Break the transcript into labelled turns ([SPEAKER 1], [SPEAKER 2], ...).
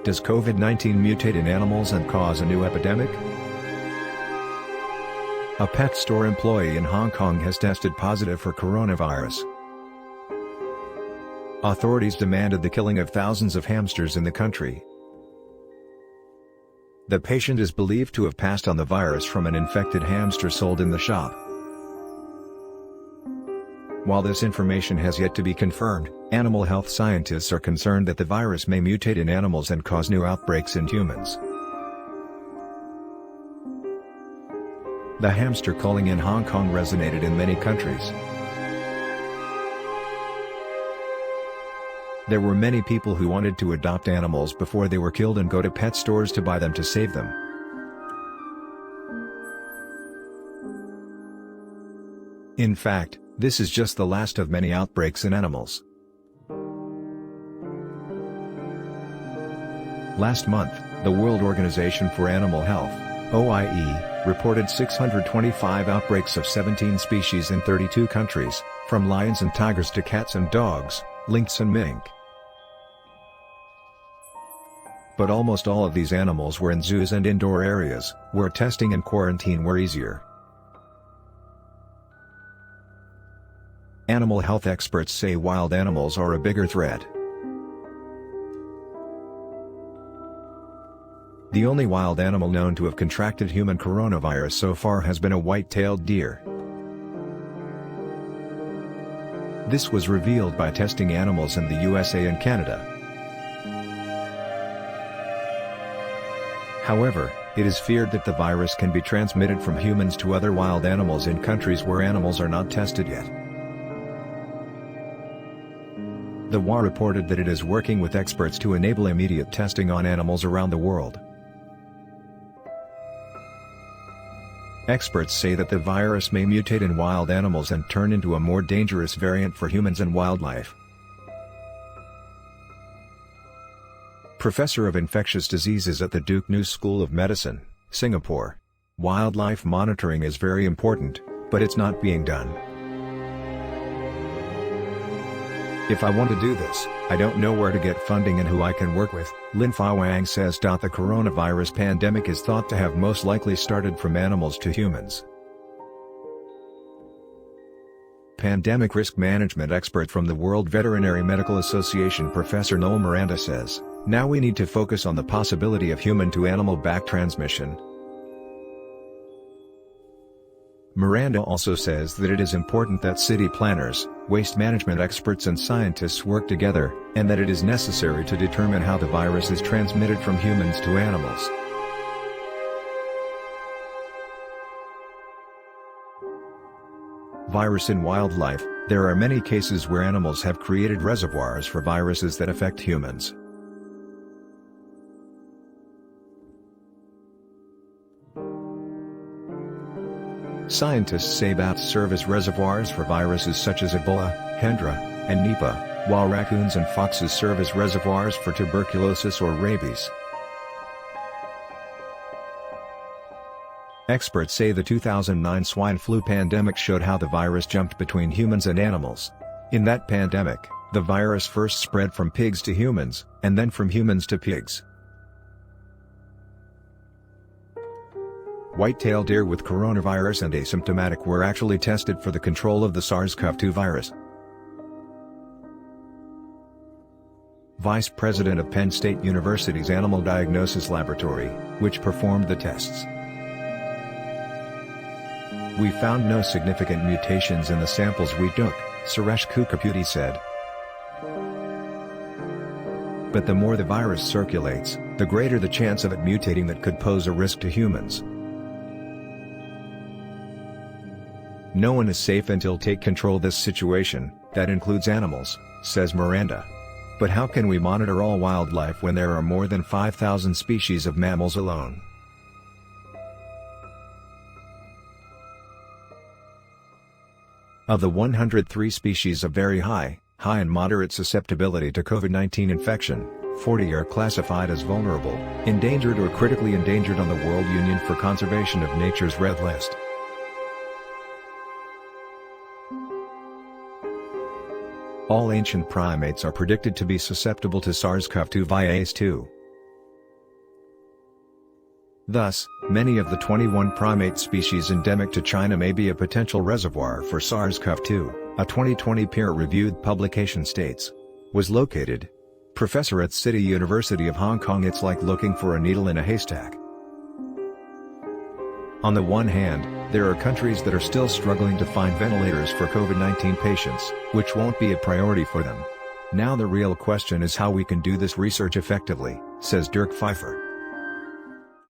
[SPEAKER 1] Does COVID-19 mutate in animals and cause a new epidemic? A pet store employee in Hong Kong has tested positive for coronavirus. Authorities demanded the killing of thousands of hamsters in the country. The patient is believed to have passed on the virus from an infected hamster sold in the shop. While this information has yet to be confirmed, animal health scientists are concerned that the virus may mutate in animals and cause new outbreaks in humans. The hamster culling in Hong Kong resonated in many countries. There were many people who wanted to adopt animals before they were killed and go to pet stores to buy them to save them. In fact, this is just the last of many outbreaks in animals. Last month, the World Organization for Animal Health, OIE, reported 625 outbreaks of 17 species in 32 countries, from lions and tigers to cats and dogs, lynx and mink. But almost all of these animals were in zoos and indoor areas, where testing and quarantine were easier. Animal health experts say wild animals are a bigger threat. The only wild animal known to have contracted human coronavirus so far has been a white-tailed deer. This was revealed by testing animals in the USA and Canada. However, it is feared that the virus can be transmitted from humans to other wild animals in countries where animals are not tested yet. The WA reported that it is working with experts to enable immediate testing on animals around the world. Experts say that the virus may mutate in wild animals and turn into a more dangerous variant for humans and wildlife. Professor of Infectious Diseases at the Duke New School of Medicine, Singapore. Wildlife monitoring is very important, but it's not being done. If I want to do this, I don't know where to get funding and who I can work with, Lin Fa Wang says. The coronavirus pandemic is thought to have most likely started from animals to humans. Pandemic risk management expert from the World Veterinary Medical Association Professor Noel Miranda says, "Now we need to focus on the possibility of human-to-animal back transmission." Miranda also says that it is important that city planners, waste management experts and scientists work together, and that it is necessary to determine how the virus is transmitted from humans to animals. Virus in wildlife. There are many cases where animals have created reservoirs for viruses that affect humans. Scientists say bats serve as reservoirs for viruses such as Ebola, Hendra, and Nipah, while raccoons and foxes serve as reservoirs for tuberculosis or rabies. Experts say the 2009 swine flu pandemic showed how the virus jumped between humans and animals. In that pandemic, the virus first spread from pigs to humans, and then from humans to pigs. White-tailed deer with coronavirus and asymptomatic were actually tested for the control of the SARS-CoV-2 virus. Vice President of Penn State University's Animal Diagnosis Laboratory, which performed the tests. "We found no significant mutations in the samples we took," Suresh Kukaputi said. "But the more the virus circulates, the greater the chance of it mutating that could pose a risk to humans. No one is safe until take control this situation, that includes animals," says Miranda. "But how can we monitor all wildlife when there are more than 5,000 species of mammals alone?" Of the 103 species of very high and moderate susceptibility to COVID-19 infection, 40 are classified as vulnerable, endangered or critically endangered on the World Union for Conservation of Nature's Red List. All ancient primates are predicted to be susceptible to SARS-CoV-2 via ACE2. Thus, many of the 21 primate species endemic to China may be a potential reservoir for SARS-CoV-2, a 2020 peer-reviewed publication states. Was located. Professor at City University of Hong Kong. It's like looking for a needle in a haystack. On the one hand, there are countries that are still struggling to find ventilators for COVID-19 patients, which won't be a priority for them. Now the real question is how we can do this research effectively, says Dirk Pfeiffer.